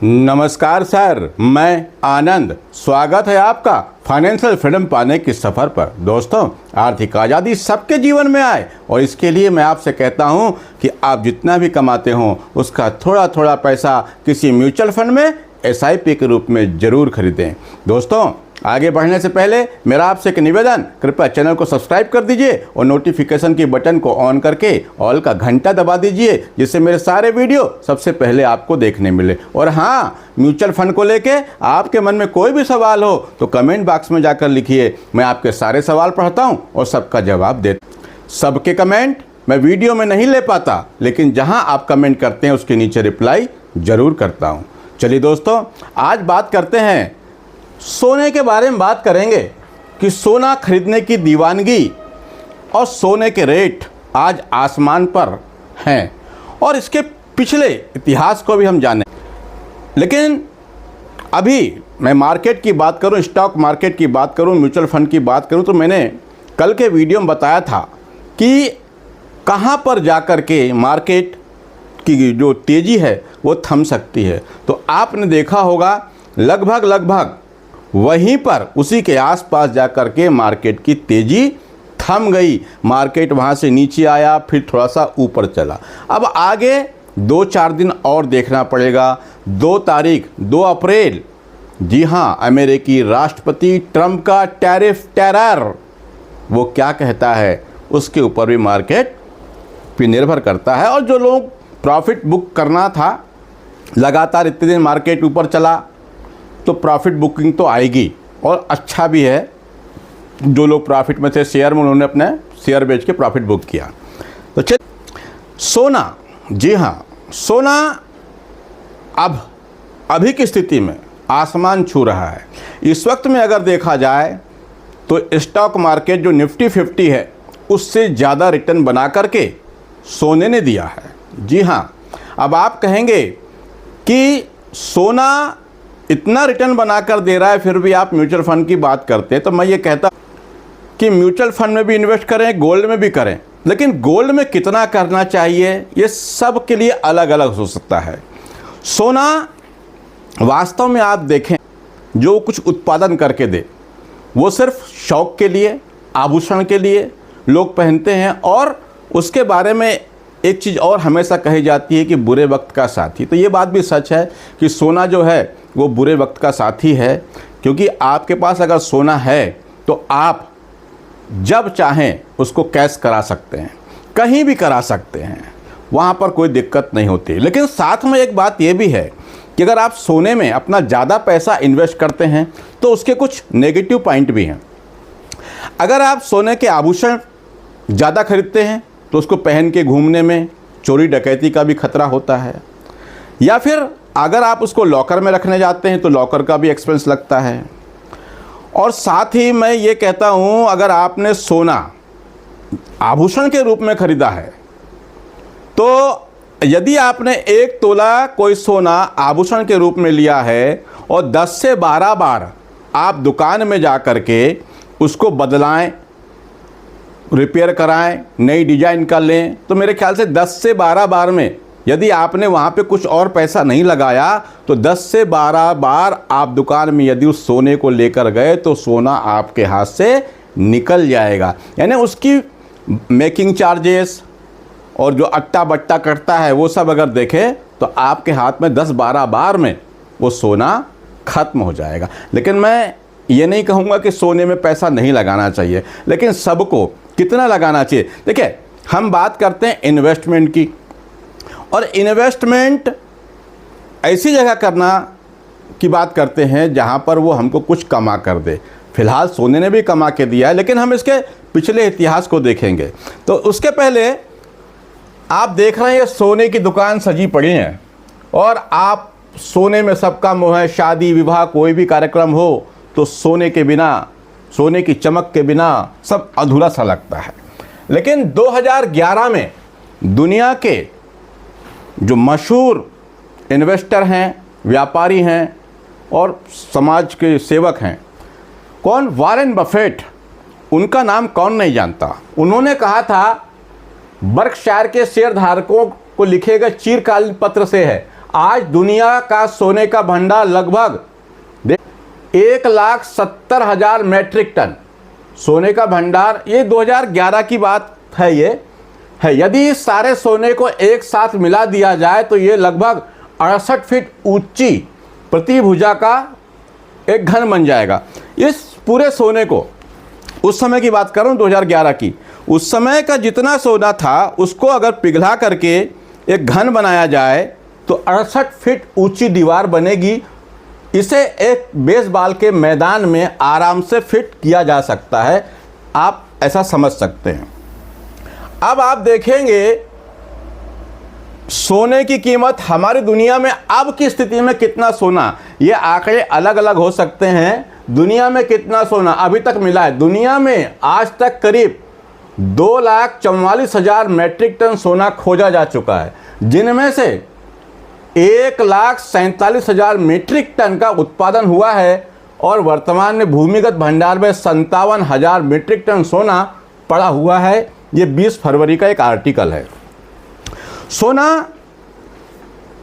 नमस्कार सर, मैं आनंद। स्वागत है आपका फाइनेंशियल फ्रीडम पाने की सफ़र पर। दोस्तों, आर्थिक आज़ादी सबके जीवन में आए और इसके लिए मैं आपसे कहता हूं कि आप जितना भी कमाते हो उसका थोड़ा थोड़ा पैसा किसी म्यूचुअल फंड में SIP के रूप में ज़रूर खरीदें। दोस्तों, आगे बढ़ने से पहले मेरा आपसे एक निवेदन, कृपया चैनल को सब्सक्राइब कर दीजिए और नोटिफिकेशन की बटन को ऑन करके ऑल का घंटा दबा दीजिए, जिससे मेरे सारे वीडियो सबसे पहले आपको देखने मिले। और हाँ, म्यूचुअल फंड को लेके आपके मन में कोई भी सवाल हो तो कमेंट बॉक्स में जाकर लिखिए। मैं आपके सारे सवाल पढ़ता हूँ और सबका जवाब देता हूँ। सबके कमेंट मैं वीडियो में नहीं ले पाता, लेकिन जहाँ आप कमेंट करते हैं उसके नीचे रिप्लाई ज़रूर करता हूँ। चलिए दोस्तों, आज बात करते हैं सोने के बारे में। बात करेंगे कि सोना खरीदने की दीवानगी और सोने के रेट आज आसमान पर हैं और इसके पिछले इतिहास को भी हम जानें। लेकिन अभी मैं मार्केट की बात करूं, स्टॉक मार्केट की बात करूं, म्यूचुअल फंड की बात करूं, तो मैंने कल के वीडियो में बताया था कि कहां पर जाकर के मार्केट की जो तेज़ी है वो थम सकती है। तो आपने देखा होगा लगभग वहीं पर उसी के आसपास जाकर के मार्केट की तेज़ी थम गई। मार्केट वहां से नीचे आया, फिर थोड़ा सा ऊपर चला। अब आगे 2-4 दिन और देखना पड़ेगा। 2 तारीख 2 अप्रैल, जी हाँ, अमेरिकी राष्ट्रपति ट्रंप का टैरिफ टेरर वो क्या कहता है उसके ऊपर भी मार्केट पे निर्भर करता है। और जो लोग प्रॉफिट बुक करना था, लगातार इतने दिन मार्केट ऊपर चला तो प्रॉफिट बुकिंग तो आएगी और अच्छा भी है। जो लोग प्रॉफिट में थे शेयर में, उन्होंने अपने शेयर बेच के प्रॉफिट बुक किया। तो चल सोना, जी हाँ, सोना अब अभी की स्थिति में आसमान छू रहा है। इस वक्त में अगर देखा जाए तो स्टॉक मार्केट जो निफ्टी 50 है उससे ज़्यादा रिटर्न बना करके सोने ने दिया है। जी हाँ, अब आप कहेंगे कि सोना इतना रिटर्न बनाकर दे रहा है फिर भी आप म्यूचुअल फंड की बात करते हैं। तो मैं ये कहता कि म्यूचुअल फंड में भी इन्वेस्ट करें, गोल्ड में भी करें, लेकिन गोल्ड में कितना करना चाहिए ये सब के लिए अलग अलग हो सकता है। सोना वास्तव में आप देखें जो कुछ उत्पादन करके दे वो सिर्फ शौक के लिए, आभूषण के लिए लोग पहनते हैं। और उसके बारे में एक चीज़ और हमेशा कही जाती है कि बुरे वक्त का साथी। तो ये बात भी सच है कि सोना जो है वो बुरे वक्त का साथी है, क्योंकि आपके पास अगर सोना है तो आप जब चाहें उसको कैश करा सकते हैं, कहीं भी करा सकते हैं, वहाँ पर कोई दिक्कत नहीं होती। लेकिन साथ में एक बात ये भी है कि अगर आप सोने में अपना ज़्यादा पैसा इन्वेस्ट करते हैं तो उसके कुछ नेगेटिव पॉइंट भी हैं। अगर आप सोने के आभूषण ज़्यादा खरीदते हैं तो उसको पहन के घूमने में चोरी डकैती का भी खतरा होता है, या फिर अगर आप उसको लॉकर में रखने जाते हैं तो लॉकर का भी एक्सपेंस लगता है। और साथ ही मैं ये कहता हूँ, अगर आपने सोना आभूषण के रूप में खरीदा है तो यदि आपने 1 तोला कोई सोना आभूषण के रूप में लिया है और 10 से 12 बार आप दुकान में जा कर के उसको बदलाएं, रिपेयर कराएं, नई डिजाइन का लें, तो मेरे ख्याल से 10 से 12 बार में यदि आपने वहाँ पे कुछ और पैसा नहीं लगाया तो 10 से 12 बार आप दुकान में यदि उस सोने को लेकर गए तो सोना आपके हाथ से निकल जाएगा। यानी उसकी मेकिंग चार्जेस और जो अट्टा बट्टा कटता है वो सब अगर देखें तो आपके हाथ में 10-12 बार में वो सोना ख़त्म हो जाएगा। लेकिन मैं ये नहीं कहूँगा कि सोने में पैसा नहीं लगाना चाहिए, लेकिन सबको कितना लगाना चाहिए। देखिए, हम बात करते हैं इन्वेस्टमेंट की, और इन्वेस्टमेंट ऐसी जगह करना की बात करते हैं जहां पर वो हमको कुछ कमा कर दे। फिलहाल सोने ने भी कमा के दिया है, लेकिन हम इसके पिछले इतिहास को देखेंगे। तो उसके पहले आप देख रहे हैं ये सोने की दुकान सजी पड़ी है और आप सोने में सबका मोह है। शादी विवाह कोई भी कार्यक्रम हो तो सोने के बिना, सोने की चमक के बिना सब अधूरा सा लगता है। लेकिन 2011 में दुनिया के जो मशहूर इन्वेस्टर हैं, व्यापारी हैं और समाज के सेवक हैं, कौन? Warren Buffett. उनका नाम कौन नहीं जानता। उन्होंने कहा था बर्कशायर के शेयर धारकों को लिखे गए चिरकालीन पत्र से है, आज दुनिया का सोने का भंडार लगभग 1,70,000 मैट्रिक टन सोने का भंडार, ये 2011 की बात है। ये है, यदि इस सारे सोने को एक साथ मिला दिया जाए तो ये लगभग 68 फीट ऊंची प्रतिभुजा का एक घन बन जाएगा। इस पूरे सोने को, उस समय की बात कर रहा हूँ 2011 की, उस समय का जितना सोना था उसको अगर पिघला करके एक घन बनाया जाए तो 68 फीट ऊंची दीवार बनेगी। इसे एक बेसबॉल के मैदान में आराम से फिट किया जा सकता है, आप ऐसा समझ सकते हैं। अब आप देखेंगे सोने की कीमत हमारी दुनिया में अब की स्थिति में कितना सोना, ये आंकड़े अलग अलग हो सकते हैं। दुनिया में कितना सोना अभी तक मिला है, दुनिया में आज तक करीब 2,44,000 मैट्रिक टन सोना खोजा जा चुका है, जिनमें से 1,47,000 मीट्रिक टन का उत्पादन हुआ है और वर्तमान में भूमिगत भंडार में 57,000 मीट्रिक टन सोना पड़ा हुआ है। ये 20 फरवरी का एक आर्टिकल है। सोना,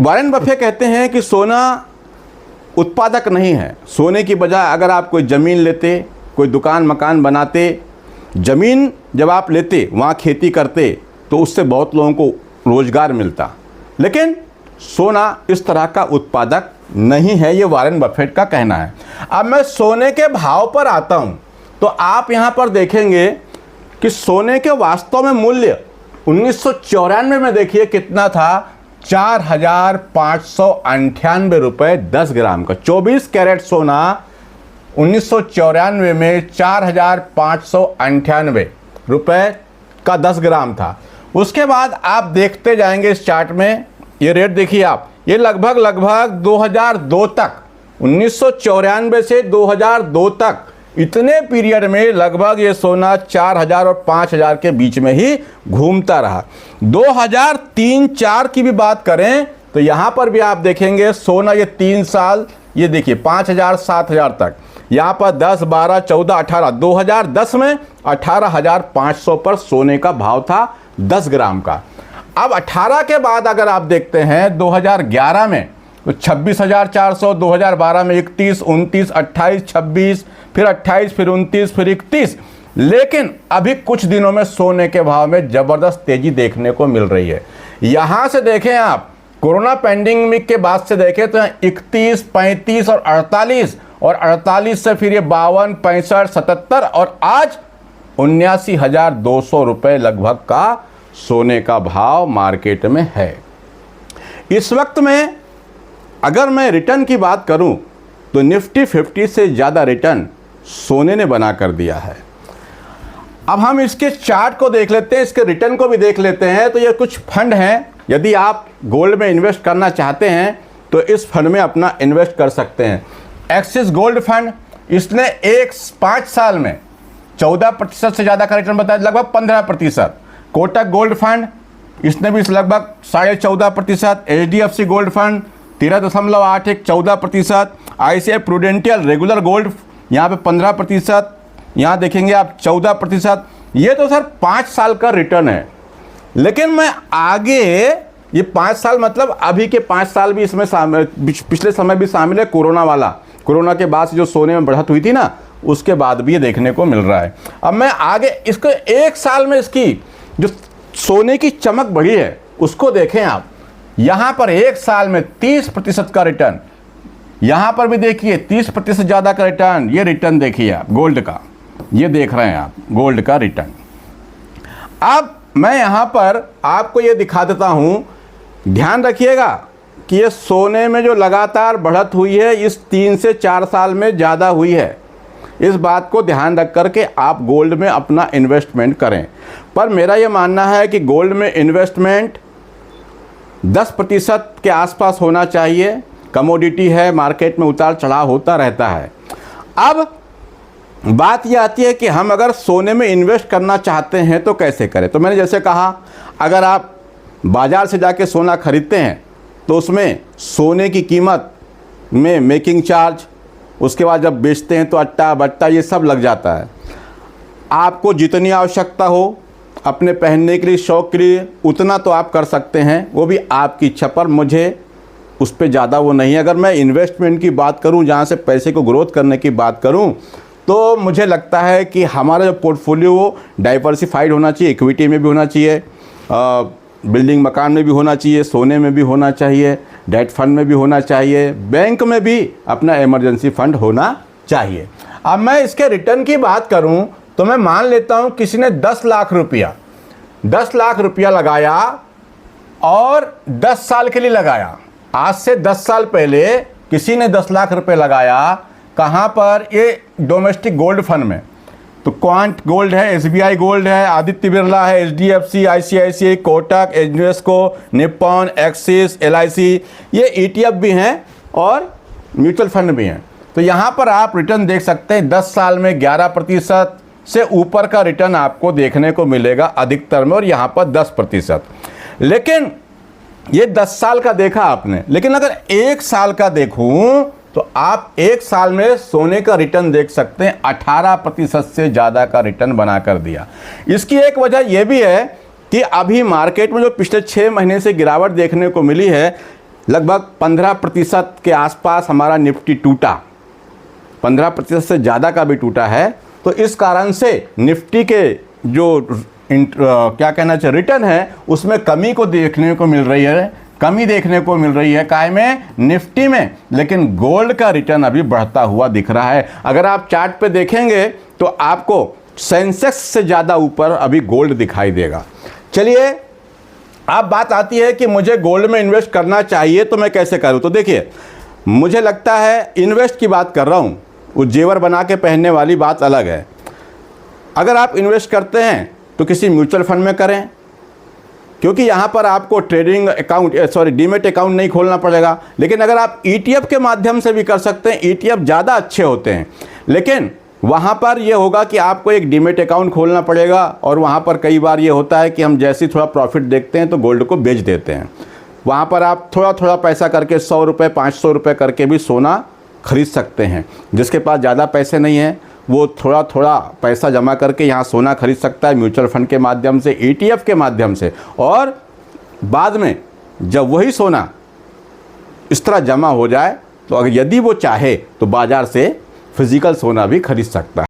वॉरेन बफेट कहते हैं कि सोना उत्पादक नहीं है। सोने की बजाय अगर आप कोई ज़मीन लेते, कोई दुकान मकान बनाते, ज़मीन जब आप लेते वहाँ खेती करते तो उससे बहुत लोगों को रोज़गार मिलता, लेकिन सोना इस तरह का उत्पादक नहीं है, ये वॉरेन बफेट का कहना है। अब मैं सोने के भाव पर आता हूँ तो आप यहाँ पर देखेंगे कि सोने के वास्तव में मूल्य 1994 में देखिए कितना था, 4,598 रुपये 10 ग्राम का। 24 कैरेट सोना 1994 में 4,598 रुपये का 10 ग्राम था। उसके बाद आप देखते जाएंगे इस चार्ट में, ये रेट देखिए आप, ये लगभग 2002 तक, 1994 से 2002 तक, इतने पीरियड में लगभग ये सोना 4,000 और 5,000 के बीच में ही घूमता रहा। 2003-04 की भी बात करें तो यहाँ पर भी आप देखेंगे सोना ये 3 साल, ये देखिए 5,000 7,000 तक, यहाँ पर 10 12 14 18, 2010 में 18,500 पर सोने का भाव था 10 ग्राम का। अब 18 के बाद अगर आप देखते हैं 2011 में तो 26,400, 2012 में 31, 29, 28, 26, फिर 28, फिर 29, फिर 31। लेकिन अभी कुछ दिनों में सोने के भाव में ज़बरदस्त तेज़ी देखने को मिल रही है। यहाँ से देखें आप, कोरोना पैंडेमिक के बाद से देखें तो 31, 35 और 48, और 48 से फिर ये 52, 65, 77 और आज 79,200 रुपये लगभग का सोने का भाव मार्केट में है। इस वक्त में अगर मैं रिटर्न की बात करूं तो निफ्टी 50 से ज़्यादा रिटर्न सोने ने बना कर दिया है। अब हम इसके चार्ट को देख लेते हैं, इसके रिटर्न को भी देख लेते हैं। तो ये कुछ फंड हैं, यदि आप गोल्ड में इन्वेस्ट करना चाहते हैं तो इस फंड में अपना इन्वेस्ट कर सकते हैं। एक्सिस गोल्ड फंड, इसने 5 साल में 14% से ज़्यादा का रिटर्न बताया, लगभग 15%। कोटक गोल्ड फंड, इसने भी लगभग 14.5%। HDFC gold fund 13.81, 14%। ICICI Prudential regular gold यहाँ पे 15%, यहाँ देखेंगे आप 14%। ये तो सर 5 साल का रिटर्न है। लेकिन मैं आगे, ये 5 साल मतलब अभी के 5 साल भी इसमें पिछले समय भी शामिल है, कोरोना वाला, कोरोना के बाद से जो सोने में बढ़त हुई थी ना, उसके बाद भी ये देखने को मिल रहा है। अब मैं आगे इसको 1 साल में इसकी जो सोने की चमक बढ़ी है उसको देखें आप। यहाँ पर 1 साल में 30% का रिटर्न, यहाँ पर भी देखिए 30% ज़्यादा का रिटर्न। ये रिटर्न देखिए आप गोल्ड का, ये देख रहे हैं आप गोल्ड का रिटर्न। अब मैं यहाँ पर आपको ये दिखा देता हूँ, ध्यान रखिएगा कि ये सोने में जो लगातार बढ़त हुई है इस 3 से 4 साल में ज़्यादा हुई है। इस बात को ध्यान रख कर के आप गोल्ड में अपना इन्वेस्टमेंट करें। पर मेरा ये मानना है कि गोल्ड में इन्वेस्टमेंट 10% के आसपास होना चाहिए। कमोडिटी है, मार्केट में उतार चढ़ाव होता रहता है। अब बात यह आती है कि हम अगर सोने में इन्वेस्ट करना चाहते हैं तो कैसे करें। तो मैंने जैसे कहा, अगर आप बाज़ार से जाके सोना खरीदते हैं तो उसमें सोने की कीमत में मेकिंग चार्ज, उसके बाद जब बेचते हैं तो अट्टा बट्टा ये सब लग जाता है। आपको जितनी आवश्यकता हो अपने पहनने के लिए, शौक़ के लिए, उतना तो आप कर सकते हैं, वो भी आपकी इच्छा पर। मुझे उस पर ज़्यादा वो नहीं है। अगर मैं इन्वेस्टमेंट की बात करूं, जहां से पैसे को ग्रोथ करने की बात करूं, तो मुझे लगता है कि हमारा जो पोर्टफोलियो वो डाइवर्सिफाइड होना चाहिए। इक्विटी में भी होना चाहिए, बिल्डिंग मकान में भी होना चाहिए, सोने में भी होना चाहिए, डेट फंड में भी होना चाहिए, बैंक में भी अपना इमरजेंसी फंड होना चाहिए। अब मैं इसके रिटर्न की बात करूं तो मैं मान लेता हूं किसी ने 10 लाख रुपया लगाया और 10 साल के लिए लगाया। आज से 10 साल पहले किसी ने 10 लाख रुपए लगाया, कहाँ पर? ये डोमेस्टिक गोल्ड फंड में। तो क्वांट गोल्ड है, एसबीआई गोल्ड है, आदित्य बिरला है, HDFC, ICICI, Kotak, Invesco, Nippon, axis, LIC, ये ईटीएफ भी हैं और म्यूचुअल फंड भी हैं। तो यहाँ पर आप रिटर्न देख सकते हैं 10 साल में 11% से ऊपर का रिटर्न आपको देखने को मिलेगा अधिकतर में, और यहाँ पर 10%। लेकिन ये 10 साल का देखा आपने, लेकिन अगर 1 साल का देखूं तो आप 1 साल में सोने का रिटर्न देख सकते हैं 18% से ज़्यादा का रिटर्न बनाकर दिया। इसकी एक वजह यह भी है कि अभी मार्केट में जो पिछले 6 महीने से गिरावट देखने को मिली है, लगभग 15% के आसपास हमारा निफ्टी टूटा, 15% से ज़्यादा का भी टूटा है। तो इस कारण से निफ्टी के जो क्या कहना चाहिए रिटर्न है, उसमें कमी को देखने को मिल रही है, कमी देखने को मिल रही है काय में? निफ्टी में। लेकिन गोल्ड का रिटर्न अभी बढ़ता हुआ दिख रहा है। अगर आप चार्ट पे देखेंगे तो आपको सेंसेक्स से ज़्यादा ऊपर अभी गोल्ड दिखाई देगा। चलिए, अब बात आती है कि मुझे गोल्ड में इन्वेस्ट करना चाहिए तो मैं कैसे करूं? तो देखिए, मुझे लगता है इन्वेस्ट की बात कर रहा हूं, वो जेवर बना के पहनने वाली बात अलग है। अगर आप इन्वेस्ट करते हैं तो किसी म्यूचुअल फंड में करें, क्योंकि यहाँ पर आपको ट्रेडिंग अकाउंट डीमेट अकाउंट नहीं खोलना पड़ेगा। लेकिन अगर आप ईटीएफ के माध्यम से भी कर सकते हैं, ईटीएफ ज़्यादा अच्छे होते हैं, लेकिन वहाँ पर यह होगा कि आपको एक डीमेट अकाउंट खोलना पड़ेगा, और वहाँ पर कई बार ये होता है कि हम जैसे ही थोड़ा प्रॉफिट देखते हैं तो गोल्ड को बेच देते हैं। वहाँ पर आप थोड़ा थोड़ा पैसा करके 100 रुपये 500 रुपये करके भी सोना खरीद सकते हैं। जिसके पास ज़्यादा पैसे नहीं हैं वो थोड़ा थोड़ा पैसा जमा करके यहाँ सोना खरीद सकता है म्यूचुअल फंड के माध्यम से, ईटीएफ के माध्यम से, और बाद में जब वही सोना इस तरह जमा हो जाए तो अगर यदि वो चाहे तो बाज़ार से फिजिकल सोना भी खरीद सकता है।